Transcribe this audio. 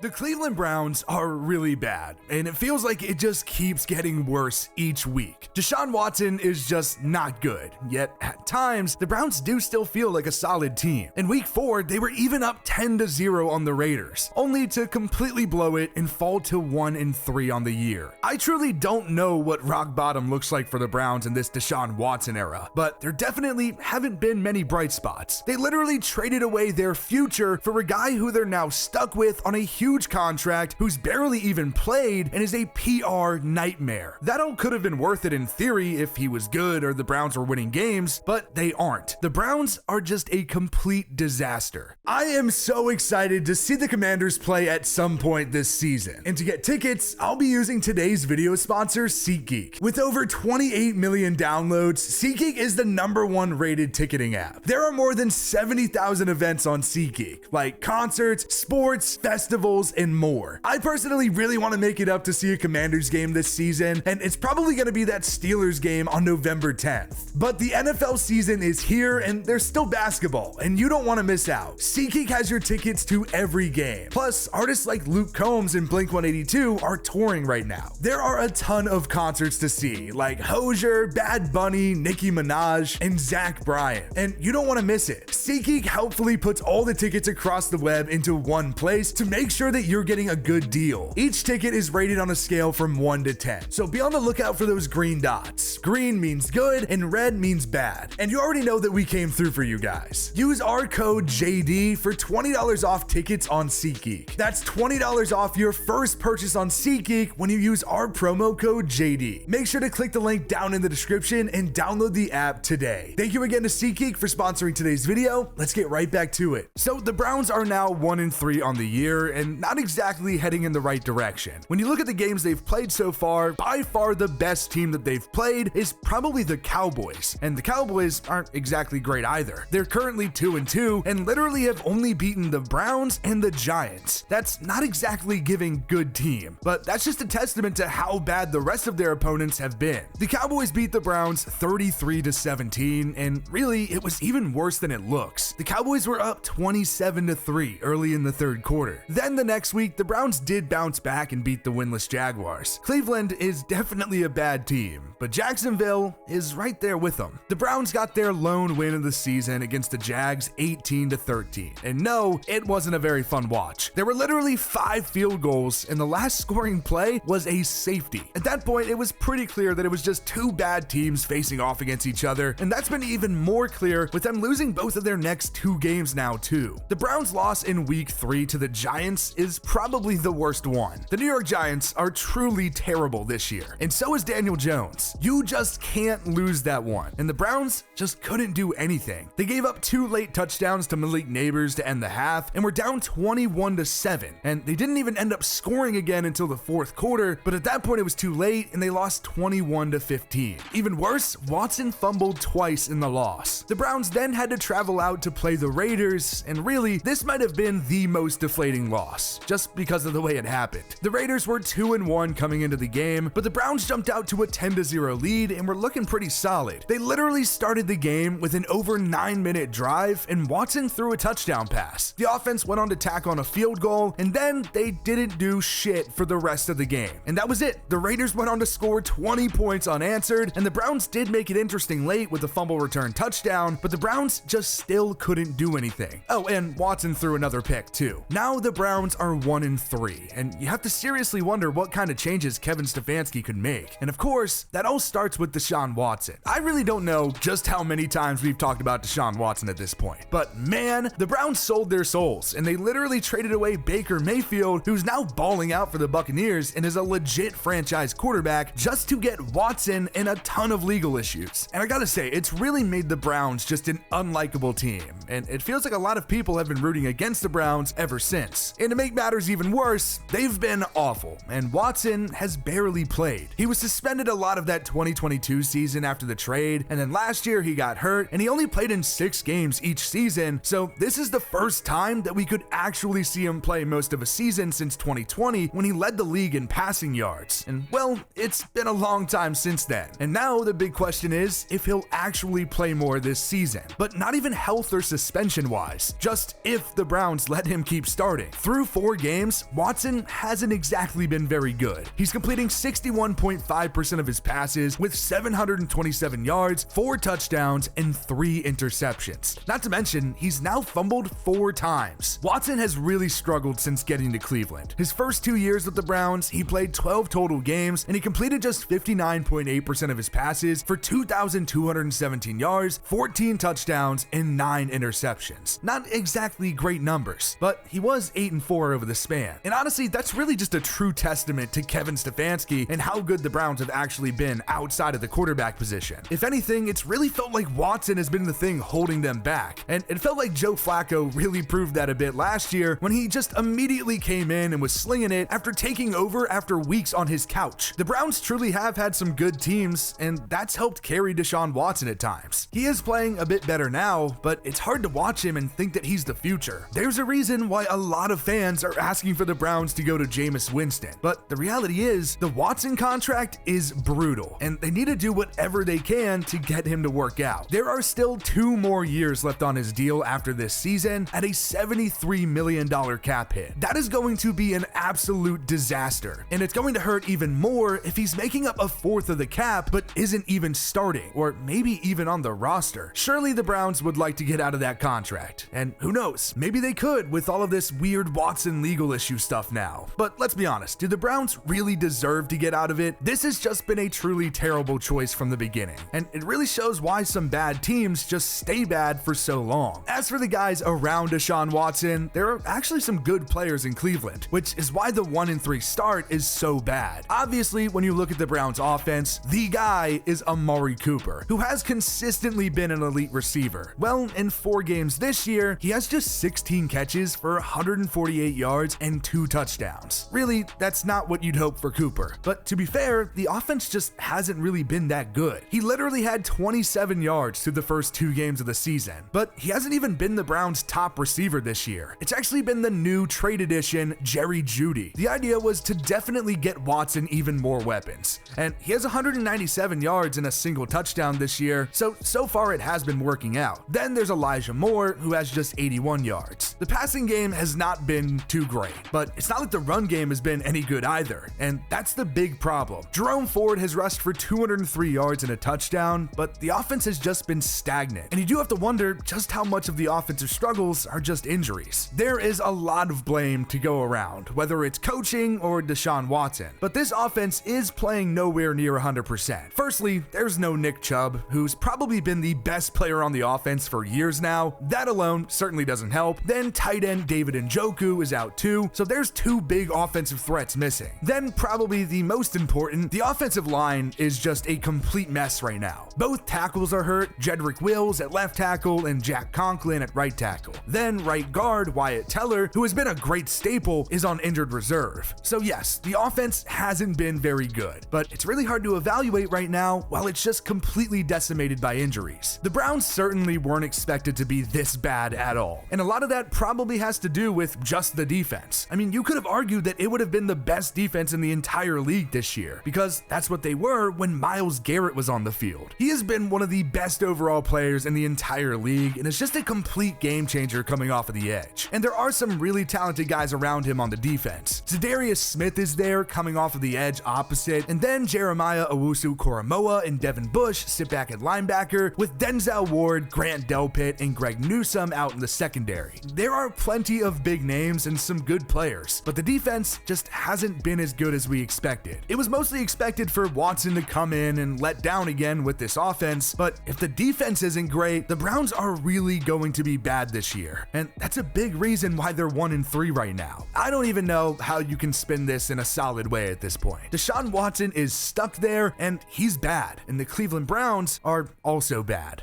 The Cleveland Browns are really bad, and it feels like it just keeps getting worse each week. Deshaun Watson is just not good, yet at times, the Browns do still feel like a solid team. In week 4, they were even up 10-0 on the Raiders, only to completely blow it and fall to 1-3 on the year. I truly don't know what rock bottom looks like for the Browns in this Deshaun Watson era, but there definitely haven't been many bright spots. They literally traded away their future for a guy who they're now stuck with on a huge contract, who's barely even played and is a PR nightmare. That all could have been worth it in theory if he was good or the Browns were winning games, but they aren't. The Browns are just a complete disaster. I am so excited to see the Commanders play at some point this season, and to get tickets, I'll be using today's video sponsor, SeatGeek. With over 28 million downloads, SeatGeek is the #1 rated ticketing app. There are more than 70,000 events on SeatGeek, like concerts, sports, festivals, and more. I personally really want to make it up to see a Commanders game this season, and it's probably going to be that Steelers game on November 10th. But the NFL season is here, and there's still basketball, and you don't want to miss out. SeatGeek has your tickets to every game. Plus, artists like Luke Combs and Blink-182 are touring right now. There are a ton of concerts to see, like Hozier, Bad Bunny, Nicki Minaj, and Zach Bryan, and you don't want to miss it. SeatGeek helpfully puts all the tickets across the web into one place to make sure that you're getting a good deal. Each ticket is rated on a scale from 1 to 10, so be on the lookout for those green dots. Green means good and red means bad, and you already know that we came through for you guys. Use our code JD for $20 off tickets on SeatGeek. That's $20 off your first purchase on SeatGeek when you use our promo code JD. Make sure to click the link down in the description and download the app today. Thank you again to SeatGeek for sponsoring today's video. Let's get right back to it. So the Browns are now 1-3 on the year and not exactly heading in the right direction. When you look at the games they've played so far, by far the best team that they've played is probably the Cowboys. And the Cowboys aren't exactly great either. They're currently 2-2 and literally have only beaten the Browns and the Giants. That's not exactly giving good team, but that's just a testament to how bad the rest of their opponents have been. The Cowboys beat the Browns 33-17, and really it was even worse than it looks. The Cowboys were up 27-3 early in the third quarter. Then the next week, the Browns did bounce back and beat the winless Jaguars. Cleveland is definitely a bad team, but Jacksonville is right there with them. The Browns got their lone win of the season against the Jags 18-13, and no, it wasn't a very fun watch. There were literally 5 field goals, and the last scoring play was a safety. At that point, it was pretty clear that it was just two bad teams facing off against each other, and that's been even more clear with them losing both of their next 2 games now too. The Browns' loss in week 3 to the Giants is probably the worst one. The New York Giants are truly terrible this year, and so is Daniel Jones. You just can't lose that one, and the Browns just couldn't do anything. They gave up 2 late touchdowns to Malik Neighbors to end the half, and were down 21-7, and they didn't even end up scoring again until the fourth quarter, but at that point it was too late and they lost 21-15. Even worse, Watson fumbled twice in the loss. The Browns then had to travel out to play the Raiders, and really, this might have been the most deflating loss, just because of the way it happened. The Raiders were 2-1 coming into the game, but the Browns jumped out to a 10-0 lead and were looking pretty solid. They literally started the game with an over 9-minute drive, and Watson threw a touchdown pass. The offense went on to tack on a field goal, and then they didn't do shit for the rest of the game. And that was it. The Raiders went on to score 20 points unanswered, and the Browns did make it interesting late with a fumble return touchdown, but the Browns just still couldn't do anything. Oh, and Watson threw another pick too. Now the Browns are 1-3, and you have to seriously wonder what kind of changes Kevin Stefanski could make. And of course, that all starts with Deshaun Watson. I really don't know just how many times we've talked about Deshaun Watson at this point, but man, the Browns sold their souls, and they literally traded away Baker Mayfield, who's now balling out for the Buccaneers and is a legit franchise quarterback, just to get Watson and a ton of legal issues. And I gotta say, it's really made the Browns just an unlikable team, and it feels like a lot of people have been rooting against the Browns ever since. And to make matters even worse, they've been awful, and Watson has barely played. He was suspended a lot of that 2022 season after the trade, and then last year he got hurt, and he only played in 6 games each season, so this is the first time that we could actually see him play most of a season since 2020, when he led the league in passing yards. And well, it's been a long time since then. And now the big question is if he'll actually play more this season. But not even health or suspension wise, just if the Browns let him keep starting. Through 4 games, Watson hasn't exactly been very good. He's completing 61.5% of his passes with 727 yards, 4 touchdowns, and 3 interceptions. Not to mention, he's now fumbled 4 times. Watson has really struggled since getting to Cleveland. His first 2 years with the Browns, he played 12 total games, and he completed just 59.8% of his passes for 2,217 yards, 14 touchdowns, and 9 interceptions. Not exactly great numbers, but he was 8-4 over the span. And honestly, that's really just a true testament to Kevin Stefanski and how good the Browns have actually been outside of the quarterback position. If anything, it's really felt like Watson has been the thing holding them back. And it felt like Joe Flacco really proved that a bit last year when he just immediately came in and was slinging it after taking over after weeks on his couch. The Browns truly have had some good teams, and that's helped carry Deshaun Watson at times. He is playing a bit better now, but it's hard to watch him and think that he's the future. There's a reason why a lot of fans are asking for the Browns to go to Jameis Winston, but the reality is the Watson contract is brutal, and they need to do whatever they can to get him to work out. There are still 2 more years left on his deal after this season at a $73 million cap hit. That is going to be an absolute disaster, and it's going to hurt even more if he's making up a fourth of the cap but isn't even starting, or maybe even on the roster. Surely the Browns would like to get out of that contract, and who knows, maybe they could with all of this weird Watson legal issue stuff now. But let's be honest, do the Browns really deserve to get out of it? This has just been a truly terrible choice from the beginning, and it really shows why some bad teams just stay bad for so long. As for the guys around Deshaun Watson, there are actually some good players in Cleveland, which is why the 1-3 start is so bad. Obviously, when you look at the Browns offense, the guy is Amari Cooper, who has consistently been an elite receiver. Well, in 4 games this year, he has just 16 catches for 148 yards and 2 touchdowns. Really, that's not what you'd hope for Cooper. But to be fair, the offense just hasn't really been that good. He literally had 27 yards through the first 2 games of the season, but he hasn't even been the Browns' top receiver this year. It's actually been the new trade addition, Jerry Jeudy. The idea was to definitely get Watson even more weapons, and he has 197 yards and a single touchdown this year, so far it has been working out. Then there's Elijah Moore, who has just 81 yards. The passing game has not been too great, but it's not like the run game has been any good either, and that's the big problem. Jerome Ford has rushed for 203 yards and a touchdown, but the offense has just been stagnant, and you do have to wonder just how much of the offensive struggles are just injuries. There is a lot of blame to go around, whether it's coaching or Deshaun Watson, but this offense is playing nowhere near 100%. Firstly, there's no Nick Chubb, who's probably been the best player on the offense for years now. That alone certainly doesn't help. Then tight end David Njoku is out too, so there's 2 big offensive threats missing. Then probably the most important, the offensive line is just a complete mess right now. Both tackles are hurt, Jedrick Wills at left tackle and Jack Conklin at right tackle. Then right guard Wyatt Teller, who has been a great staple, is on injured reserve. So yes, the offense hasn't been very good, but it's really hard to evaluate right now while it's just completely decimated by injuries. The Browns certainly weren't expected to be this bad at all, and a lot of that probably has to do with just the defense. I mean, you could have argued that it would have been the best defense in the entire league this year, because that's what they were when Myles Garrett was on the field. He has been one of the best overall players in the entire league, and is just a complete game changer coming off of the edge. And there are some really talented guys around him on the defense. Za'Darius Smith is there coming off of the edge opposite, and then Jeremiah Owusu-Koramoah and Devin Bush sit back at linebacker, with Denzel Ward, Grant Delpit, and Greg Newsome out in the secondary. There are plenty of big names and some good players, but the defense just hasn't been as good as we expected. It was mostly expected for Watson to come in and let down again with this offense, but if the defense isn't great, the Browns are really going to be bad this year, and that's a big reason why they're 1-3 right now. I don't even know how you can spin this in a solid way at this point. Deshaun Watson is stuck there, and he's bad, and the Cleveland Browns are also bad.